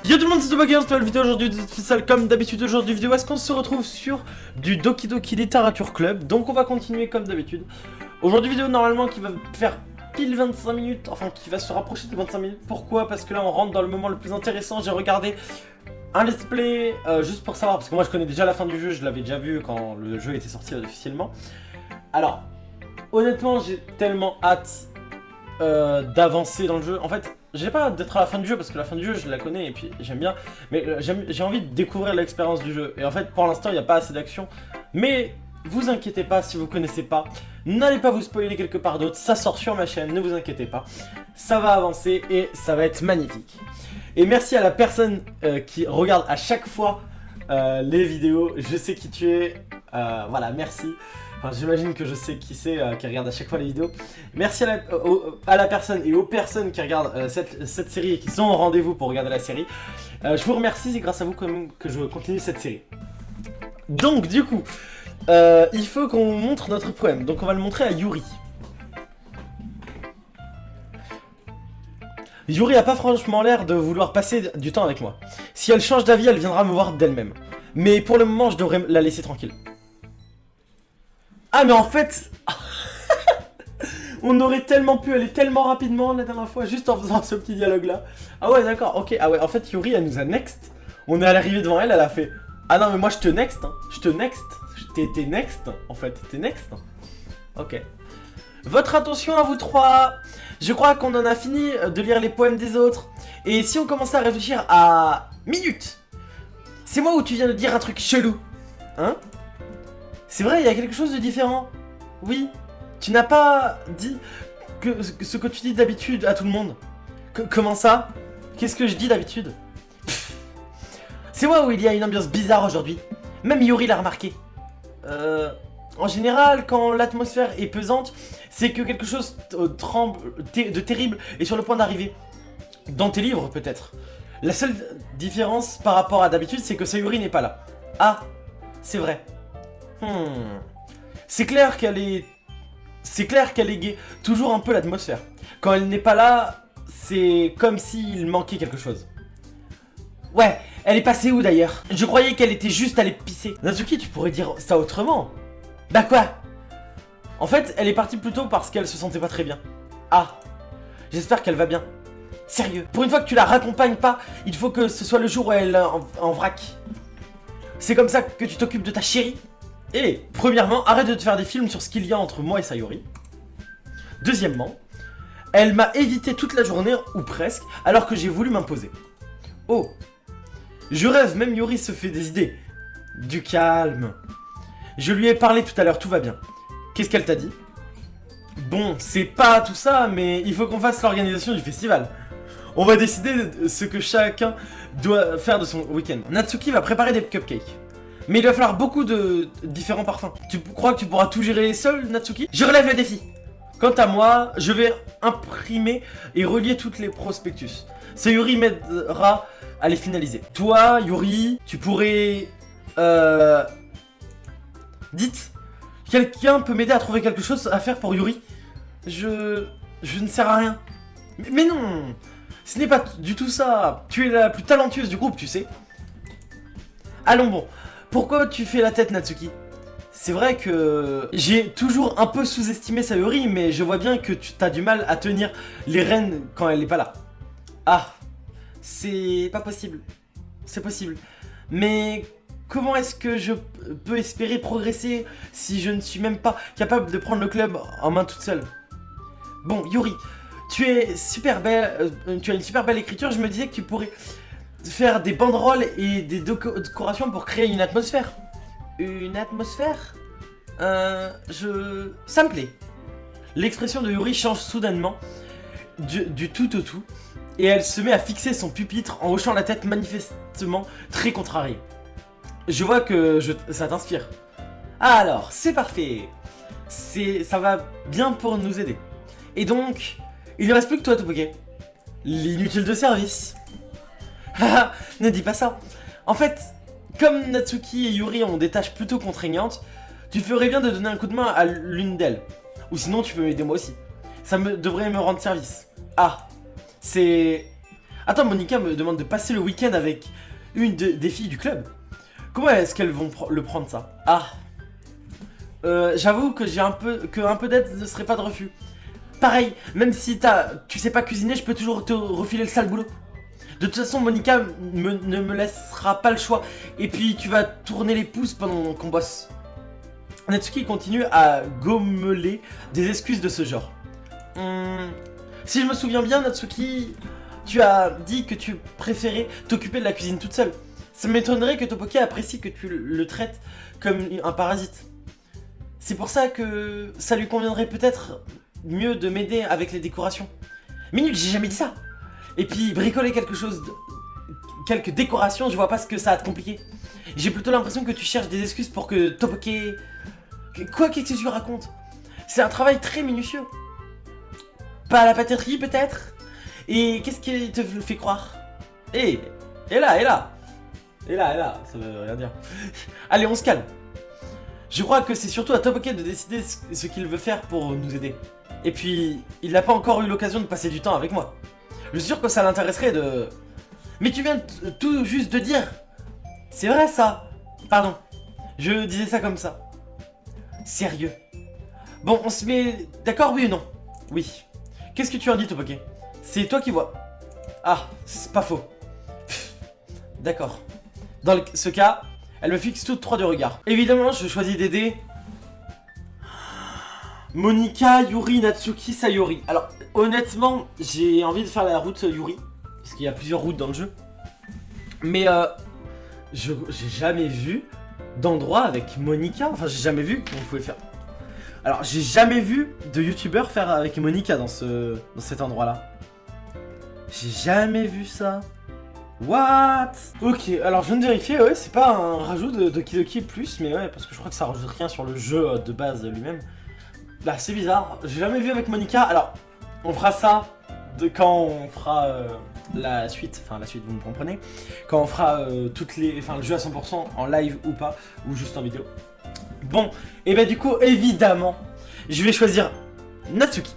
Yo tout le monde, c'est Tobaker, c'est une vidéo aujourd'hui spéciale comme d'habitude. Aujourd'hui vidéo, est-ce qu'on se retrouve sur du Doki Doki Literature Club. Donc on va continuer comme d'habitude. Aujourd'hui vidéo normalement qui va faire pile 25 minutes, enfin qui va se rapprocher de 25 minutes. Pourquoi? Parce que là on rentre dans le moment le plus intéressant. J'ai regardé un let's play juste pour savoir, parce que moi je connais déjà la fin du jeu, je l'avais déjà vu quand le jeu était sorti officiellement. Alors, honnêtement j'ai tellement hâte d'avancer dans le jeu. En fait, j'ai pas hâte d'être à la fin du jeu parce que la fin du jeu je la connais et puis j'aime bien. Mais j'ai envie de découvrir l'expérience du jeu. Et en fait, pour l'instant, il n'y a pas assez d'action. Mais vous inquiétez pas si vous connaissez pas. N'allez pas vous spoiler quelque part d'autre. Ça sort sur ma chaîne, ne vous inquiétez pas. Ça va avancer et ça va être magnifique. Et merci à la personne qui regarde à chaque fois les vidéos. Je sais qui tu es. Voilà, merci. Enfin, j'imagine que je sais qui c'est qui regarde à chaque fois les vidéos. Merci à la personne et aux personnes qui regardent cette série et qui sont au rendez-vous pour regarder la série. Je vous remercie, c'est grâce à vous quand même que je continue cette série. Donc du coup, il faut qu'on montre notre poème. Donc on va le montrer à Yuri. Yuri a pas franchement l'air de vouloir passer du temps avec moi. Si elle change d'avis, elle viendra me voir d'elle-même. Mais pour le moment, je devrais la laisser tranquille. Ah mais en fait, on aurait tellement pu aller tellement rapidement la dernière fois, juste en faisant ce petit dialogue là. Ah ouais d'accord, ok, ah ouais, en fait Yuri elle nous a next. On est à l'arrivée devant elle, elle a fait ah non mais moi je te next, hein. Je te next, t'es next, en fait, t'es next. Ok. Votre attention à vous trois. Je crois qu'on en a fini de lire les poèmes des autres. Et si on commençait à réfléchir à minutes. C'est moi où tu viens de dire un truc chelou. Hein? C'est vrai, il y a quelque chose de différent. Oui, tu n'as pas dit ce que tu dis d'habitude à tout le monde. Comment ça? Qu'est-ce que je dis d'habitude? C'est moi où il y a une ambiance bizarre aujourd'hui. Même Yuri l'a remarqué. En général, quand l'atmosphère est pesante, c'est que quelque chose tremble de terrible est sur le point d'arriver. Dans tes livres, peut-être. La seule différence par rapport à d'habitude, c'est que Sayuri n'est pas là. Ah, c'est vrai. C'est clair qu'elle est... égayait toujours un peu l'atmosphère. Quand elle n'est pas là, c'est comme s'il manquait quelque chose. Ouais, elle est passée où d'ailleurs? Je croyais qu'elle était juste allée pisser. Natsuki, tu pourrais dire ça autrement. Bah quoi? En fait, elle est partie plus tôt parce qu'elle se sentait pas très bien. Ah, j'espère qu'elle va bien. Sérieux, pour une fois que tu la raccompagnes pas, il faut que ce soit le jour où elle est en vrac. C'est comme ça que tu t'occupes de ta chérie? Et, premièrement, arrête de te faire des films sur ce qu'il y a entre moi et Sayuri. Deuxièmement, elle m'a évité toute la journée, ou presque, alors que j'ai voulu m'imposer. Oh, je rêve, même Yuri se fait des idées. Du calme. Je lui ai parlé tout à l'heure, tout va bien. Qu'est-ce qu'elle t'a dit? Bon, c'est pas tout ça, mais il faut qu'on fasse l'organisation du festival. On va décider de ce que chacun doit faire de son week-end. Natsuki va préparer des cupcakes. Mais il va falloir beaucoup de différents parfums. Tu crois que tu pourras tout gérer seul, Natsuki? Je relève le défi. Quant à moi, je vais imprimer et relier toutes les prospectus. Sayuri m'aidera à les finaliser. Toi, Yuri, tu pourrais... Dites, quelqu'un peut m'aider à trouver quelque chose à faire pour Yuri? Je ne sers à rien. Mais non, ce n'est pas du tout ça. Tu es la plus talentueuse du groupe, tu sais. Allons bon. Pourquoi tu fais la tête, Natsuki? C'est vrai que j'ai toujours un peu sous-estimé Sayuri, mais je vois bien que tu as du mal à tenir les rênes quand elle n'est pas là. Ah, c'est pas possible. C'est possible. Mais comment est-ce que je peux espérer progresser si je ne suis même pas capable de prendre le club en main toute seule? Bon, Yuri, tu es super belle, tu as une super belle écriture, je me disais que tu pourrais faire des banderoles et des décorations pour créer une atmosphère. Une atmosphère? Ça me plaît. L'expression de Yuri change soudainement du tout au tout et elle se met à fixer son pupitre en hochant la tête manifestement très contrariée. Je vois que ça t'inspire. Ah alors, c'est parfait. Ça va bien pour nous aider. Et donc, il ne reste plus que toi, Topoke. L'inutile de service. Haha, ne dis pas ça. En fait, comme Natsuki et Yuri ont des tâches plutôt contraignantes, tu ferais bien de donner un coup de main à l'une d'elles. Ou sinon, tu peux m'aider moi aussi. Ça devrait me rendre service. Ah, c'est... Attends, Monica me demande de passer le week-end avec une des filles du club. Comment est-ce qu'elles vont le prendre ça? Ah. J'avoue que j'ai un peu d'aide ne serait pas de refus. Pareil, même si tu sais pas cuisiner, je peux toujours te refiler le sale boulot. De toute façon, Monica ne me laissera pas le choix. Et puis, tu vas tourner les pouces pendant qu'on bosse. Natsuki continue à gommeler des excuses de ce genre. Si je me souviens bien, Natsuki, tu as dit que tu préférais t'occuper de la cuisine toute seule. Ça m'étonnerait que Topoki apprécie que tu le traites comme un parasite. C'est pour ça que ça lui conviendrait peut-être mieux de m'aider avec les décorations. Minute, j'ai jamais dit ça. Et puis bricoler quelques décorations, je vois pas ce que ça a de compliqué. J'ai plutôt l'impression que tu cherches des excuses pour que Topoki... Qu'est-ce que tu racontes? C'est un travail très minutieux. Pas à la pâtisserie peut-être? Et qu'est-ce qui te le fait croire? Et là, ça veut rien dire. Allez, on se calme. Je crois que c'est surtout à Topoki de décider ce qu'il veut faire pour nous aider. Et puis, il n'a pas encore eu l'occasion de passer du temps avec moi. Je suis sûr que ça l'intéresserait de... Mais tu viens tout juste de dire. C'est vrai ça. Pardon. Je disais ça comme ça. Sérieux. Bon, on se met d'accord, oui ou non? Oui. Qu'est-ce que tu en dis, Topoki? C'est toi qui vois. Ah, c'est pas faux. D'accord. Dans ce cas, elle me fixe toutes trois du regard. Évidemment, je choisis d'aider Monica, Yuri, Natsuki, Sayori. Alors, honnêtement, j'ai envie de faire la route Yuri. Parce qu'il y a plusieurs routes dans le jeu. Mais, j'ai jamais vu d'endroit avec Monica. Enfin, j'ai jamais vu qu'on pouvait faire. Alors, j'ai jamais vu de youtubeur faire avec Monica dans cet endroit-là. J'ai jamais vu ça. What? Ok, alors je viens de vérifier, ouais, c'est pas un rajout de Kidoki plus, mais ouais, parce que je crois que ça rajoute rien sur le jeu de base lui-même. Bah, c'est bizarre, j'ai jamais vu avec Monica. Alors, on fera ça quand on fera la suite, vous me comprenez. Quand on fera le jeu à 100% en live ou pas, ou juste en vidéo. Bon, et bah du coup, évidemment, je vais choisir Natsuki.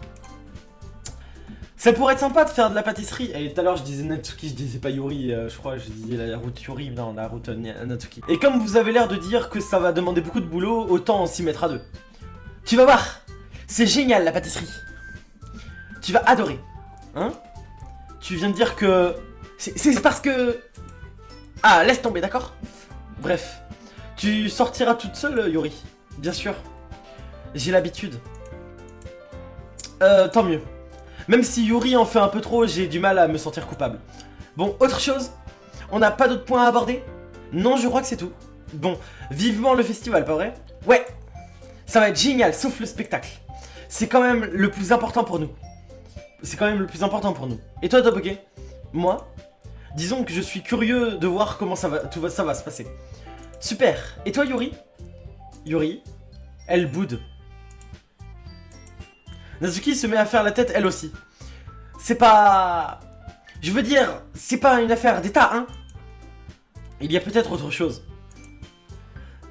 Ça pourrait être sympa de faire de la pâtisserie. Et tout à l'heure je disais Natsuki, je disais pas Yuri, je crois je disais la route Yuri, non la route Natsuki. Et comme vous avez l'air de dire que ça va demander beaucoup de boulot, autant s'y mettre à deux. Tu vas voir, c'est génial la pâtisserie. Tu vas adorer. Hein? Tu viens de dire que... C'est parce que... Ah, laisse tomber, d'accord? Bref. Tu sortiras toute seule, Yuri. Bien sûr. J'ai l'habitude. Tant mieux. Même si Yuri en fait un peu trop, j'ai du mal à me sentir coupable. Bon, autre chose? On n'a pas d'autres points à aborder? Non, je crois que c'est tout. Bon, vivement le festival, pas vrai? Ouais. Ça va être génial, sauf le spectacle. C'est quand même le plus important pour nous. Et toi, Topoki? Moi? Disons que je suis curieux de voir comment ça va se passer. Super. Et toi, Yuri? Yuri, elle boude. Natsuki se met à faire la tête elle aussi. C'est pas... Je veux dire, c'est pas une affaire d'état, hein? Il y a peut-être autre chose.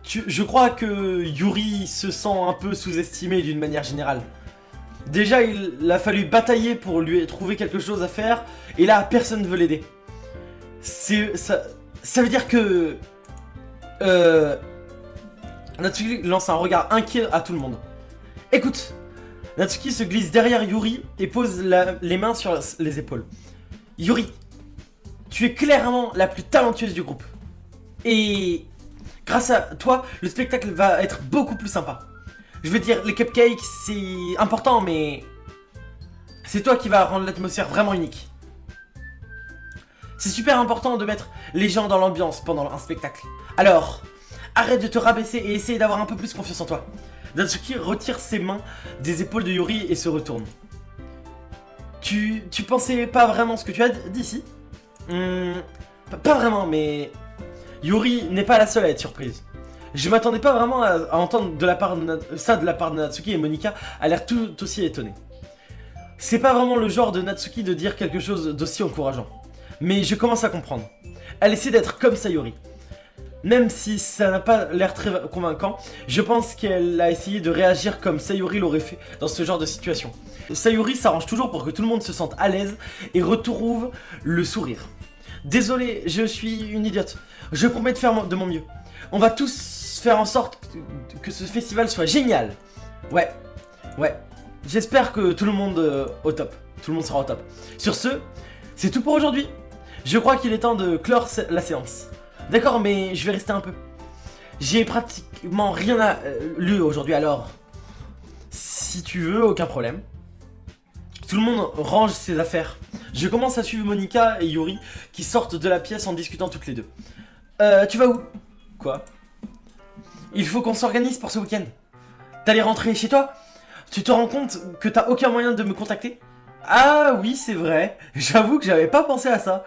Je crois que Yuri se sent un peu sous-estimé d'une manière générale. Déjà, il a fallu batailler pour lui trouver quelque chose à faire, et là, personne ne veut l'aider. Ça veut dire que... Natsuki lance un regard inquiet à tout le monde. Écoute, Natsuki se glisse derrière Yuri et pose les mains sur les épaules. Yuri, tu es clairement la plus talentueuse du groupe. Et grâce à toi, le spectacle va être beaucoup plus sympa. Je veux dire, les cupcakes, c'est important, mais c'est toi qui vas rendre l'atmosphère vraiment unique. C'est super important de mettre les gens dans l'ambiance pendant un spectacle. Alors, arrête de te rabaisser et essaye d'avoir un peu plus confiance en toi. Natsuki retire ses mains des épaules de Yuri et se retourne. Tu pensais pas vraiment ce que tu as dit ici? Pas vraiment, mais... Yuri n'est pas la seule à être surprise. Je m'attendais pas vraiment à entendre de la part de Natsuki, et Monica a l'air tout aussi étonnée. C'est pas vraiment le genre de Natsuki de dire quelque chose d'aussi encourageant. Mais je commence à comprendre. Elle essaie d'être comme Sayori. Même si ça n'a pas l'air très convaincant, je pense qu'elle a essayé de réagir comme Sayuri l'aurait fait dans ce genre de situation. Sayuri s'arrange toujours pour que tout le monde se sente à l'aise et retrouve le sourire. Désolé, je suis une idiote. Je promets de faire de mon mieux. On va tous faire en sorte que ce festival soit génial. Ouais. J'espère que tout le monde au top. Tout le monde sera au top. Sur ce, c'est tout pour aujourd'hui. Je crois qu'il est temps de clore la séance. D'accord, mais je vais rester un peu. J'ai pratiquement rien lu aujourd'hui, alors si tu veux, aucun problème. Tout le monde range ses affaires. Je commence à suivre Monica et Yuri qui sortent de la pièce en discutant toutes les deux. Tu vas où? Quoi? Il faut qu'on s'organise pour ce week-end. T'allais rentrer chez toi? Tu te rends compte que t'as aucun moyen de me contacter? Ah oui, c'est vrai. J'avoue que j'avais pas pensé à ça.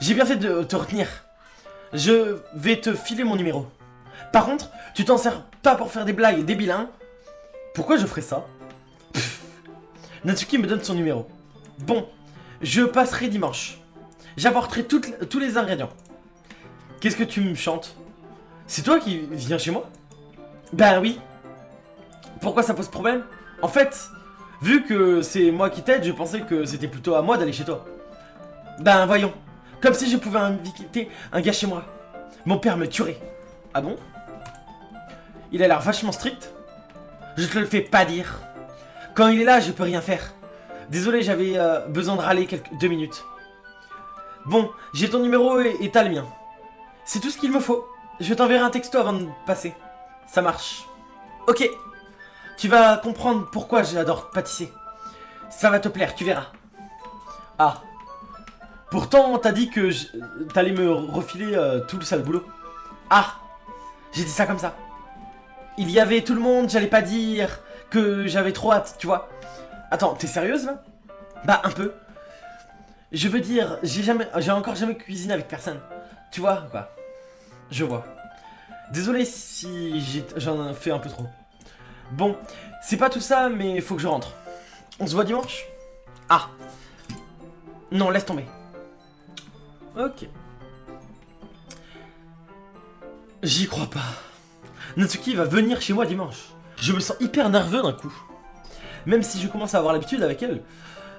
J'ai bien fait de te retenir. Je vais te filer mon numéro. Par contre, tu t'en sers pas pour faire des blagues débiles, hein? Pourquoi je ferais ça? Natsuki me donne son numéro. Bon, je passerai dimanche. J'apporterai tous les ingrédients. Qu'est-ce que tu me chantes? C'est toi qui viens chez moi? Ben oui. Pourquoi ça pose problème? En fait, vu que c'est moi qui t'aide, je pensais que c'était plutôt à moi d'aller chez toi. Ben voyons. Comme si je pouvais inviter un gars chez moi. Mon père me tuerait. Ah bon? Il a l'air vachement strict. Je te le fais pas dire. Quand il est là, je peux rien faire. Désolé, j'avais besoin de râler 2 minutes. Bon, j'ai ton numéro et t'as le mien. C'est tout ce qu'il me faut. Je t'enverrai un texto avant de passer. Ça marche. Ok. Tu vas comprendre pourquoi j'adore pâtisser. Ça va te plaire, tu verras. Ah. Pourtant, t'as dit que t'allais me refiler tout le sale boulot. Ah. J'ai dit ça comme ça. Il y avait tout le monde, j'allais pas dire que j'avais trop hâte, tu vois. Attends, t'es sérieuse là? Bah un peu. Je veux dire, j'ai encore jamais cuisiné avec personne. Tu vois quoi? Je vois. Désolé si j'en ai fait un peu trop. Bon, c'est pas tout ça, mais faut que je rentre. On se voit dimanche? Ah. Non, laisse tomber. Ok. J'y crois pas. Natsuki va venir chez moi dimanche. Je me sens hyper nerveux d'un coup. Même si je commence à avoir l'habitude avec elle,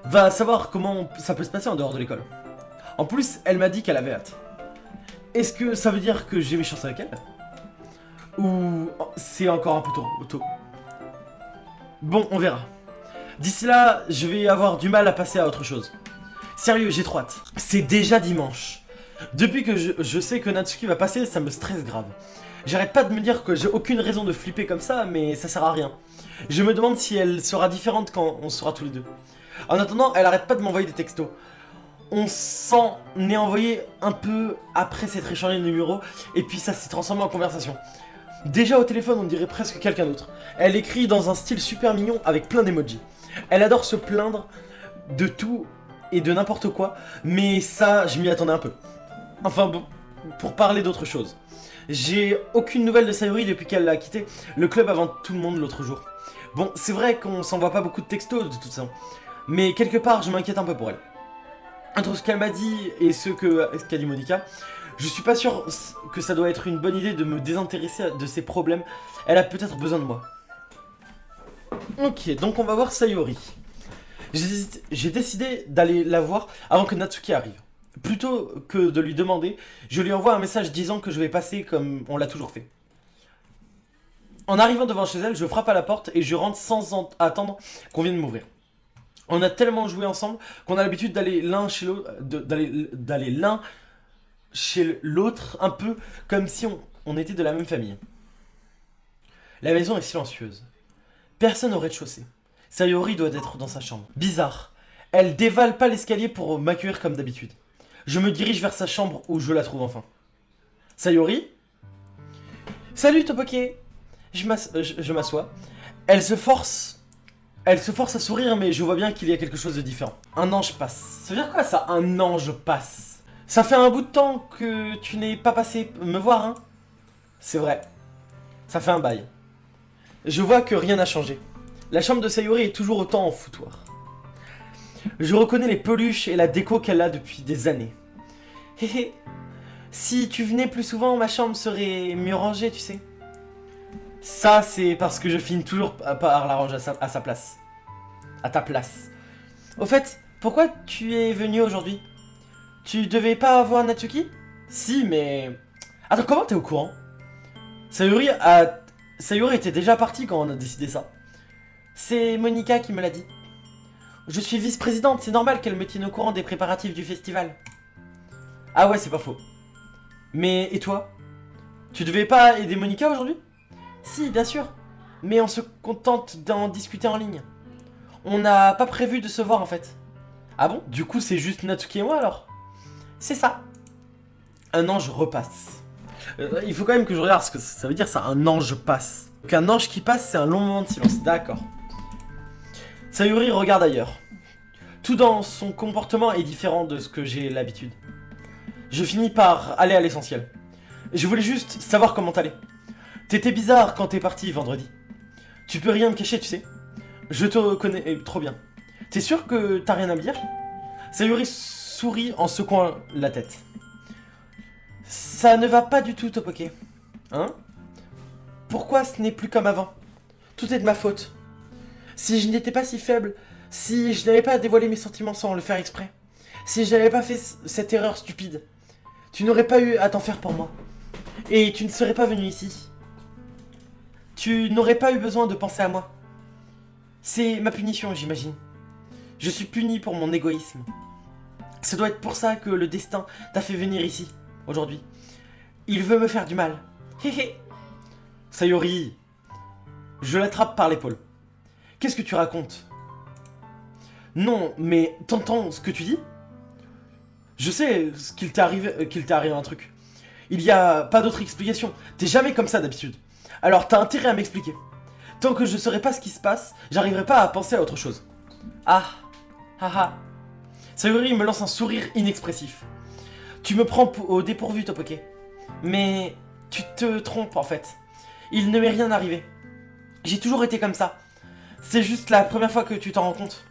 va savoir comment ça peut se passer en dehors de l'école. En plus, elle m'a dit qu'elle avait hâte. Est-ce que ça veut dire que j'ai mes chances avec elle? Ou c'est encore un peu tôt? Bon, on verra. D'ici là, je vais avoir du mal à passer à autre chose. Sérieux, j'ai trop hâte. C'est déjà dimanche. Depuis que je sais que Natsuki va passer, ça me stresse grave. J'arrête pas de me dire que j'ai aucune raison de flipper comme ça, mais ça sert à rien. Je me demande si elle sera différente quand on sera tous les deux. En attendant, elle arrête pas de m'envoyer des textos. On s'en est envoyé un peu après s'être échangé le numéro, et puis ça s'est transformé en conversation. Déjà au téléphone, on dirait presque quelqu'un d'autre. Elle écrit dans un style super mignon avec plein d'emojis. Elle adore se plaindre de tout et de n'importe quoi, mais ça, je m'y attendais un peu. Enfin bon, pour parler d'autre chose. J'ai aucune nouvelle de Sayuri depuis qu'elle a quitté le club avant tout le monde l'autre jour. Bon, c'est vrai qu'on s'envoie pas beaucoup de textos de toute façon, mais quelque part, je m'inquiète un peu pour elle. Entre ce qu'elle m'a dit et ce qu'a dit Monica, je suis pas sûr que ça doit être une bonne idée de me désintéresser de ses problèmes. Elle a peut-être besoin de moi. Ok, donc on va voir Sayuri. J'ai décidé d'aller la voir avant que Natsuki arrive. Plutôt que de lui demander, je lui envoie un message disant que je vais passer comme on l'a toujours fait. En arrivant devant chez elle, je frappe à la porte et je rentre sans attendre qu'on vienne m'ouvrir. On a tellement joué ensemble qu'on a l'habitude d'aller l'un chez l'autre, d'aller l'un chez l'autre, un peu comme si on était de la même famille. La maison est silencieuse. Personne au rez-de-chaussée. Sayuri doit être dans sa chambre. Bizarre. Elle dévale pas l'escalier pour m'accueillir comme d'habitude. Je me dirige vers sa chambre où je la trouve enfin. Sayuri? Salut Topoke. Je m'assois. Elle se force à sourire, mais je vois bien qu'il y a quelque chose de différent. Un ange passe. Ça veut dire quoi ça, un ange passe? Ça fait un bout de temps que tu n'es pas passé me voir, hein? C'est vrai. Ça fait un bail. Je vois que rien n'a changé. La chambre de Sayuri est toujours autant en foutoir. Je reconnais les peluches et la déco qu'elle a depuis des années. Hé hé. Si tu venais plus souvent, ma chambre serait mieux rangée, tu sais. Ça, c'est parce que je finis toujours par la ranger à sa place. À ta place. Au fait, pourquoi tu es venu aujourd'hui? Tu devais pas avoir Natsuki? Si, mais... Attends, comment t'es au courant? Sayuri était déjà partie quand on a décidé ça. C'est Monica qui me l'a dit. Je suis vice-présidente, c'est normal qu'elle me tienne au courant des préparatifs du festival. Ah ouais, c'est pas faux. Mais, et toi? Tu devais pas aider Monica aujourd'hui? Si, bien sûr. Mais on se contente d'en discuter en ligne. On n'a pas prévu de se voir en fait. Ah bon? Du coup, c'est juste Natsuki et moi alors? C'est ça. Un ange repasse. Il faut quand même que je regarde ce que ça veut dire, ça, un ange passe. Donc un ange qui passe, c'est un long moment de silence. D'accord. Sayuri regarde ailleurs. Tout dans son comportement est différent de ce que j'ai l'habitude. Je finis par aller à l'essentiel. Je voulais juste savoir comment t'allais. T'étais bizarre quand t'es parti vendredi. Tu peux rien me cacher, tu sais. Je te connais trop bien. T'es sûr que t'as rien à me dire? Sayuri sourit en secouant la tête. Ça ne va pas du tout, Topoke. Hein? Pourquoi ce n'est plus comme avant? Tout est de ma faute. Si je n'étais pas si faible, si je n'avais pas dévoilé mes sentiments sans le faire exprès, si je n'avais pas fait cette erreur stupide, tu n'aurais pas eu à t'en faire pour moi. Et tu ne serais pas venu ici. Tu n'aurais pas eu besoin de penser à moi. C'est ma punition, j'imagine. Je suis puni pour mon égoïsme. Ça doit être pour ça que le destin t'a fait venir ici, aujourd'hui. Il veut me faire du mal. Hé hé. Sayori. Je l'attrape par l'épaule. Qu'est-ce que tu racontes? Non, mais t'entends ce que tu dis? Je sais qu'il t'est arrivé un truc. Il y a pas d'autre explication. T'es jamais comme ça d'habitude. Alors t'as intérêt à m'expliquer. Tant que je saurais pas ce qui se passe, j'arriverai pas à penser à autre chose. Ah, haha. Sayuri me lance un sourire inexpressif. Tu me prends au dépourvu, Topoke. Mais tu te trompes en fait. Il ne m'est rien arrivé. J'ai toujours été comme ça. C'est juste la première fois que tu t'en rends compte.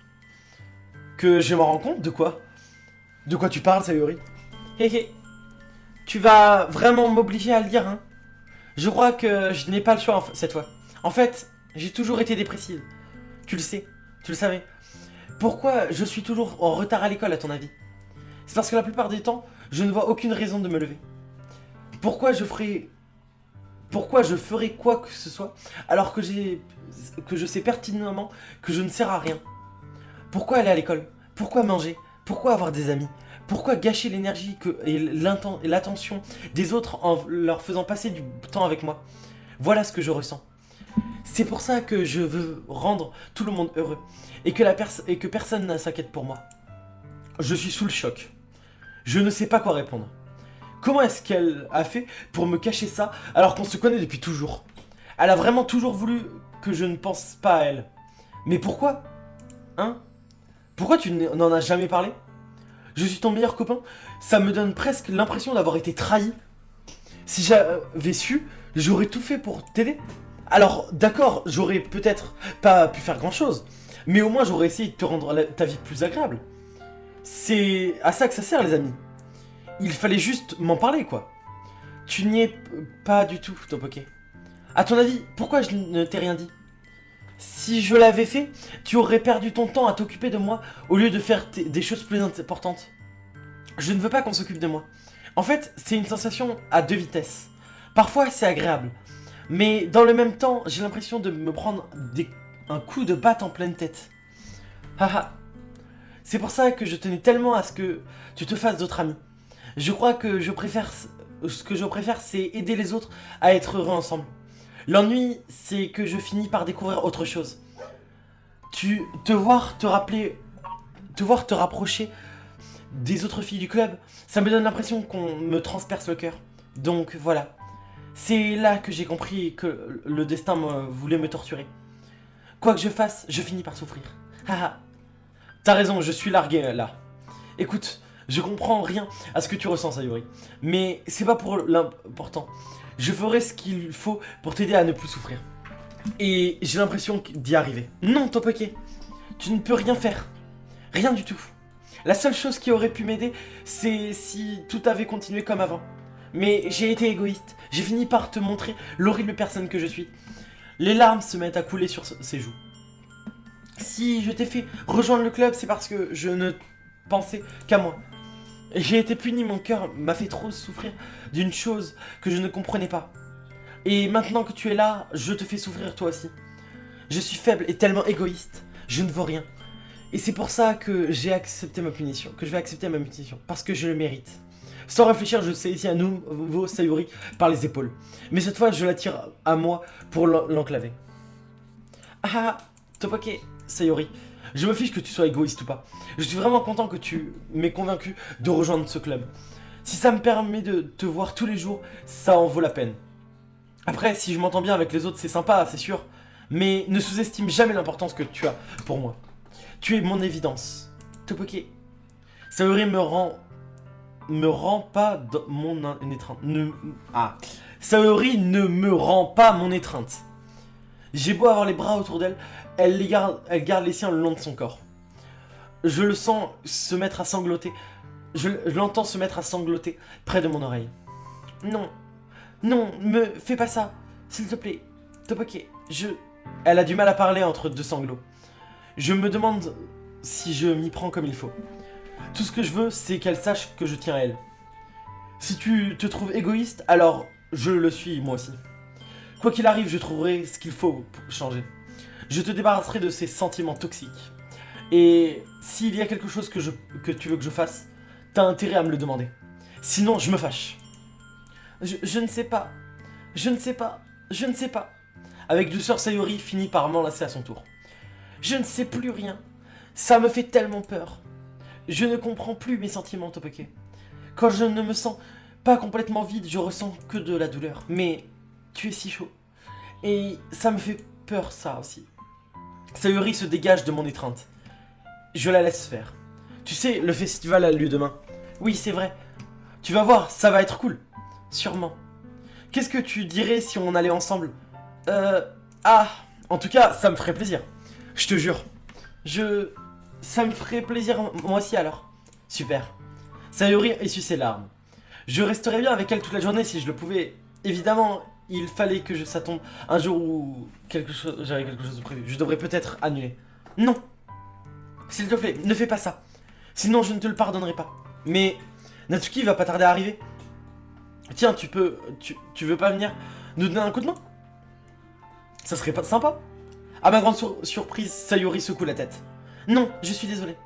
Que je m'en rends compte? De quoi? De quoi tu parles, Sayuri? Hé hé. Tu vas vraiment m'obliger à le dire, hein? Je crois que je n'ai pas le choix cette fois. En fait, j'ai toujours été dépressive. Tu le sais, tu le savais. Pourquoi je suis toujours en retard à l'école, à ton avis? C'est parce que la plupart des temps, je ne vois aucune raison de me lever. Pourquoi je ferais quoi que ce soit alors que je sais pertinemment que je ne sers à rien? Pourquoi aller à l'école? Pourquoi manger? Pourquoi avoir des amis? Pourquoi gâcher l'énergie et l'attention des autres en leur faisant passer du temps avec moi? Voilà ce que je ressens. C'est pour ça que je veux rendre tout le monde heureux et que personne ne s'inquiète pour moi. Je suis sous le choc. Je ne sais pas quoi répondre. Comment est-ce qu'elle a fait pour me cacher ça alors qu'on se connaît depuis toujours? Elle a vraiment toujours voulu que je ne pense pas à elle. Mais pourquoi? Hein? Pourquoi tu n'en as jamais parlé? Je suis ton meilleur copain. Ça me donne presque l'impression d'avoir été trahi. Si j'avais su, j'aurais tout fait pour t'aider. Alors, d'accord, j'aurais peut-être pas pu faire grand-chose. Mais au moins, j'aurais essayé de te rendre ta vie plus agréable. C'est à ça que ça sert, les amis. Il fallait juste m'en parler, quoi. Tu n'y es pas du tout, Topoke. À ton avis, pourquoi je ne t'ai rien dit? Si je l'avais fait, tu aurais perdu ton temps à t'occuper de moi au lieu de faire des choses plus importantes. Je ne veux pas qu'on s'occupe de moi. En fait, c'est une sensation à deux vitesses. Parfois, c'est agréable. Mais dans le même temps, j'ai l'impression de me prendre un coup de batte en pleine tête. Haha. C'est pour ça que je tenais tellement à ce que tu te fasses d'autres amis. Je crois que ce que je préfère, c'est aider les autres à être heureux ensemble. L'ennui, c'est que je finis par découvrir autre chose. Te voir te rapprocher des autres filles du club, ça me donne l'impression qu'on me transperce le cœur. Donc voilà. C'est là que j'ai compris que le destin voulait me torturer. Quoi que je fasse, je finis par souffrir. Haha. T'as raison, je suis largué là. Écoute, je comprends rien à ce que tu ressens, Sayuri. Mais c'est pas pour l'important. Je ferai ce qu'il faut pour t'aider à ne plus souffrir. Et j'ai l'impression d'y arriver. Non, Topoke, tu ne peux rien faire. Rien du tout. La seule chose qui aurait pu m'aider, c'est si tout avait continué comme avant. Mais j'ai été égoïste. J'ai fini par te montrer l'horrible personne que je suis. Les larmes se mettent à couler sur ses joues. Si je t'ai fait rejoindre le club, c'est parce que je ne pensais qu'à moi. J'ai été puni, mon cœur m'a fait trop souffrir d'une chose que je ne comprenais pas. Et maintenant que tu es là, je te fais souffrir toi aussi. Je suis faible et tellement égoïste. Je ne vaux rien. Et c'est pour ça que j'ai accepté ma punition. Que je vais accepter ma punition. Parce que je le mérite. Sans réfléchir, je saisis un nouveau Sayuri par les épaules. Mais cette fois, je l'attire à moi pour l'enclaver. Ah, Topake, Sayuri. Je me fiche que tu sois égoïste ou pas. Je suis vraiment content que tu m'aies convaincu de rejoindre ce club. Si ça me permet de te voir tous les jours, ça en vaut la peine. Après, si je m'entends bien avec les autres, c'est sympa, c'est sûr. Mais ne sous-estime jamais l'importance que tu as pour moi. Tu es mon évidence. Topake. Sayuri me rend pas mon étreinte. Sayuri ne me rend pas mon étreinte. J'ai beau avoir les bras autour d'elle, elle garde les siens le long de son corps. Je le sens se mettre à sangloter. Je l'entends se mettre à sangloter près de mon oreille. Non, non, me fais pas ça, s'il te plaît. Topake, Elle a du mal à parler entre deux sanglots. Je me demande si je m'y prends comme il faut. Tout ce que je veux, c'est qu'elle sache que je tiens à elle. Si tu te trouves égoïste, alors je le suis moi aussi. Quoi qu'il arrive, je trouverai ce qu'il faut pour changer. Je te débarrasserai de ces sentiments toxiques. Et s'il y a quelque chose que tu veux que je fasse, t'as intérêt à me le demander. Sinon, je me fâche. Je ne sais pas. Je ne sais pas. Je ne sais pas. Avec douceur, Sayuri finit par m'enlacer à son tour. Je ne sais plus rien. Ça me fait tellement peur. Je ne comprends plus mes sentiments, Topake. Quand je ne me sens pas complètement vide, je ressens que de la douleur. Mais tu es si chaud. Et ça me fait peur, ça aussi. Sayuri se dégage de mon étreinte. Je la laisse faire. Tu sais, le festival a lieu demain. Oui, c'est vrai. Tu vas voir, ça va être cool. Sûrement. Qu'est-ce que tu dirais si on allait ensemble? En tout cas, ça me ferait plaisir. Je te jure. Ça me ferait plaisir moi aussi alors. Super. Sayuri essuie ses larmes. Je resterais bien avec elle toute la journée si je le pouvais. Évidemment, il fallait que ça tombe un jour où j'avais quelque chose de prévu. Je devrais peut-être annuler. Non. S'il te plaît, ne fais pas ça. Sinon, je ne te le pardonnerai pas. Mais Natsuki va pas tarder à arriver. Tiens, tu veux pas venir nous donner un coup de main? Ça serait pas sympa. À ma grande surprise, Sayuri secoue la tête. Non, je suis désolé.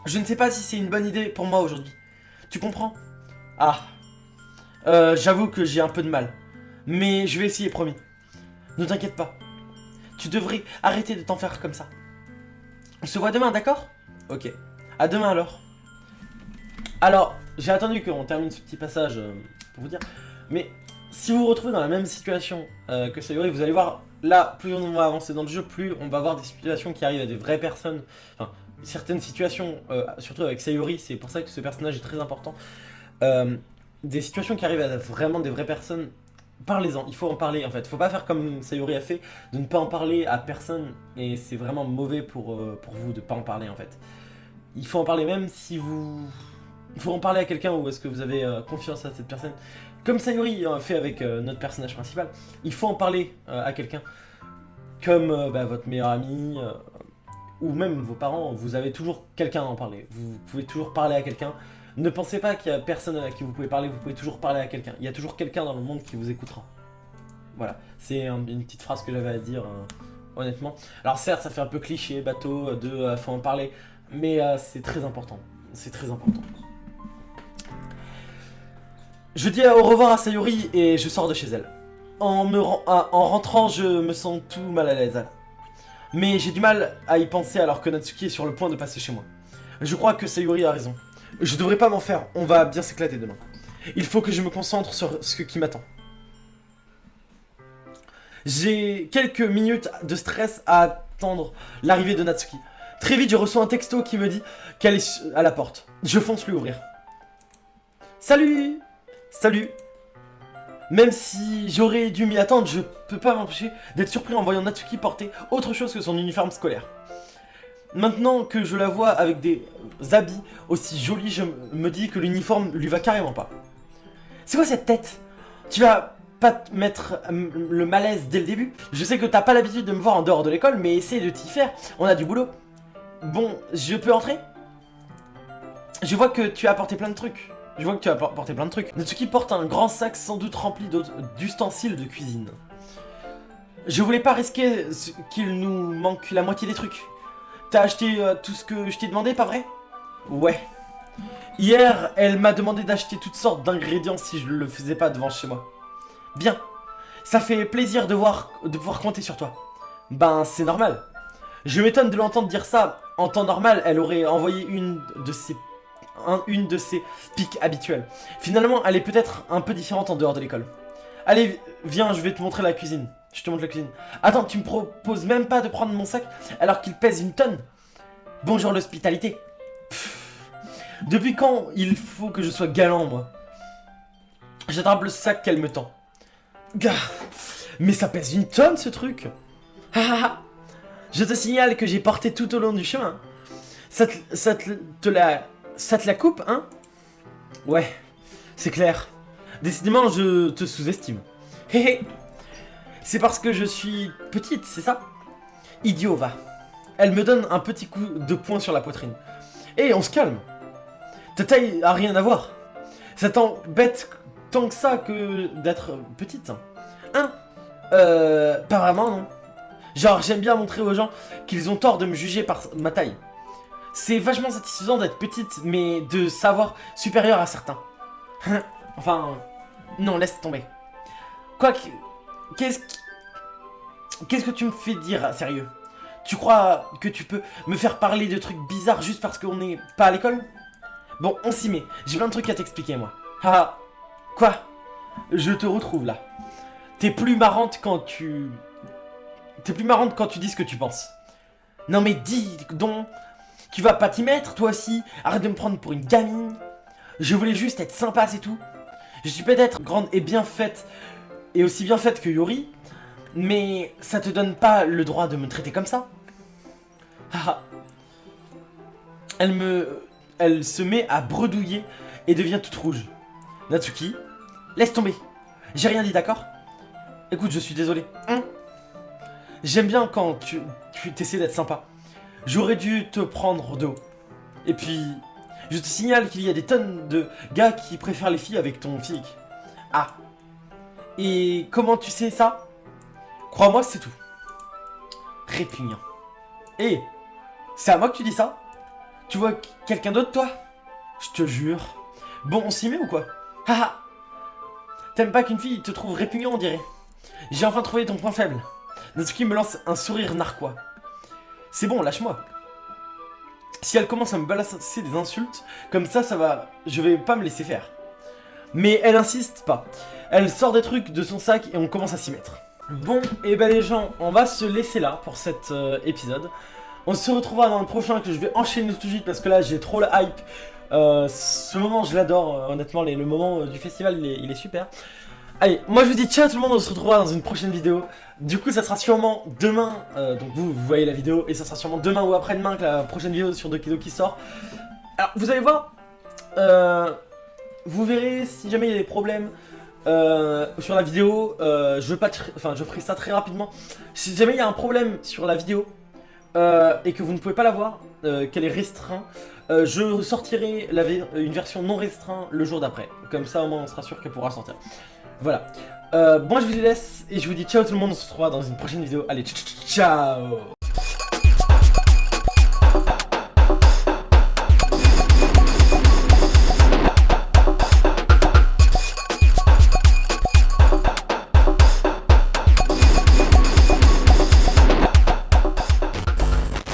Je ne sais pas si c'est une bonne idée pour moi aujourd'hui. Tu comprends? J'avoue que j'ai un peu de mal. Mais je vais essayer, promis. Ne t'inquiète pas. Tu devrais arrêter de t'en faire comme ça. On se voit demain, d'accord? Ok. À demain alors. Alors, j'ai attendu qu'on termine ce petit passage pour vous dire. Mais si vous vous retrouvez dans la même situation que Sayuri, vous allez voir, là, plus on va avancer dans le jeu, plus on va voir des situations qui arrivent à des vraies personnes. Enfin, certaines situations, surtout avec Sayuri, c'est pour ça que ce personnage est très important. Des situations qui arrivent à vraiment des vraies personnes, parlez-en, il faut en parler en fait. Faut pas faire comme Sayuri a fait, de ne pas en parler à personne, et c'est vraiment mauvais pour vous de pas en parler en fait. Il faut en parler même si vous... Il faut en parler à quelqu'un ou est-ce que vous avez confiance à cette personne. Comme Sayuri fait avec notre personnage principal, il faut en parler à quelqu'un. Comme votre meilleur ami, ou même vos parents, vous avez toujours quelqu'un à en parler. Vous pouvez toujours parler à quelqu'un. Ne pensez pas qu'il y a personne à qui vous pouvez parler, vous pouvez toujours parler à quelqu'un. Il y a toujours quelqu'un dans le monde qui vous écoutera. Voilà, c'est une petite phrase que j'avais à dire, honnêtement. Alors certes, ça fait un peu cliché, bateau, faut en parler, mais c'est très important. C'est très important. Je dis au revoir à Sayuri et je sors de chez elle. En rentrant, je me sens tout mal à l'aise. Mais j'ai du mal à y penser alors que Natsuki est sur le point de passer chez moi. Je crois que Sayuri a raison. Je devrais pas m'en faire, on va bien s'éclater demain. Il faut que je me concentre sur ce qui m'attend. J'ai quelques minutes de stress à attendre l'arrivée de Natsuki. Très vite, je reçois un texto qui me dit qu'elle est à la porte. Je fonce lui ouvrir. Salut! Salut! Même si j'aurais dû m'y attendre, je peux pas m'empêcher d'être surpris en voyant Natsuki porter autre chose que son uniforme scolaire. Maintenant que je la vois avec des habits aussi jolis, je me dis que l'uniforme lui va carrément pas. C'est quoi cette tête? Tu vas pas te mettre le malaise dès le début? Je sais que t'as pas l'habitude de me voir en dehors de l'école, mais essaye de t'y faire, on a du boulot. Bon, je peux entrer? Je vois que tu as apporté plein de trucs. Natsuki porte un grand sac sans doute rempli d'ustensiles de cuisine. Je voulais pas risquer qu'il nous manque la moitié des trucs. T'as acheté tout ce que je t'ai demandé, pas vrai? Ouais. Hier, elle m'a demandé d'acheter toutes sortes d'ingrédients si je le faisais pas devant chez moi. Bien. Ça fait plaisir de pouvoir compter sur toi. Ben, c'est normal. Je m'étonne de l'entendre dire ça. En temps normal, elle aurait envoyé une de ses piques habituelles. Finalement, elle est peut-être un peu différente en dehors de l'école. Allez, viens, je vais te montrer la cuisine. Je te montre la cuisine. Attends, tu me proposes même pas de prendre mon sac alors qu'il pèse une tonne? Bonjour l'hospitalité. Depuis quand il faut que je sois galant, moi? J'attrape le sac qu'elle me tend. Gah, mais ça pèse une tonne, ce truc. Je te signale que j'ai porté tout au long du chemin. Ça te la coupe, hein? Ouais, c'est clair. Décidément, je te sous-estime. Hé. C'est parce que je suis petite, c'est ça? Idiot, va. Elle me donne un petit coup de poing sur la poitrine. Hé, on se calme. Ta taille a rien à voir. Ça t'embête tant que ça que d'être petite. Hein? Pas vraiment, non. Genre, j'aime bien montrer aux gens qu'ils ont tort de me juger par ma taille. C'est vachement satisfaisant d'être petite, mais de savoir supérieur à certains. Enfin, non, laisse tomber. Quoique, qu'est-ce que tu me fais dire, sérieux? Tu crois que tu peux me faire parler de trucs bizarres juste parce qu'on n'est pas à l'école? Bon, on s'y met. J'ai plein de trucs à t'expliquer, moi. Ah, quoi? Je te retrouve, là. T'es plus marrante quand tu dis ce que tu penses. Non mais dis donc, tu vas pas t'y mettre, toi aussi? Arrête de me prendre pour une gamine. Je voulais juste être sympa, c'est tout. Je suis peut-être grande et bien faite, et aussi bien faite que Yori, mais ça te donne pas le droit de me traiter comme ça. Haha. Elle se met à bredouiller et devient toute rouge. Natsuki, laisse tomber. J'ai rien dit, d'accord? Écoute, je suis désolé. J'aime bien quand tu t'essaies d'être sympa. J'aurais dû te prendre de haut. Et puis, je te signale qu'il y a des tonnes de gars qui préfèrent les filles avec ton physique. Ah. Et comment tu sais ça? Crois-moi, c'est tout. Répugnant. Hé, c'est à moi que tu dis ça? Tu vois quelqu'un d'autre, toi? Je te jure. Bon, on s'y met ou quoi? Haha. T'aimes pas qu'une fille te trouve répugnant, on dirait. J'ai enfin trouvé ton point faible. Natsuki me lance un sourire narquois. C'est bon, lâche-moi. Si elle commence à me balancer des insultes, comme ça va... Je vais pas me laisser faire. Mais elle insiste pas. Elle sort des trucs de son sac et on commence à s'y mettre. Bon, et ben les gens, on va se laisser là pour cet épisode. On se retrouvera dans le prochain que je vais enchaîner tout de suite parce que là j'ai trop la hype. Ce moment je l'adore, honnêtement, le moment du festival il est super. Allez, moi je vous dis ciao tout le monde, on se retrouvera dans une prochaine vidéo. Du coup ça sera sûrement demain, donc vous voyez la vidéo, et ça sera sûrement demain ou après-demain que la prochaine vidéo sur Doki Doki sort. Alors vous allez voir, vous verrez si jamais il y a des problèmes sur la vidéo, je ferai ça très rapidement. Si jamais il y a un problème sur la vidéo et que vous ne pouvez pas la voir, qu'elle est restreinte, je sortirai une version non restreinte le jour d'après. Comme ça au moins on sera sûr qu'elle pourra sortir. Voilà. Bon, je vous laisse et je vous dis ciao tout le monde, on se retrouvera dans une prochaine vidéo. Allez, ciao!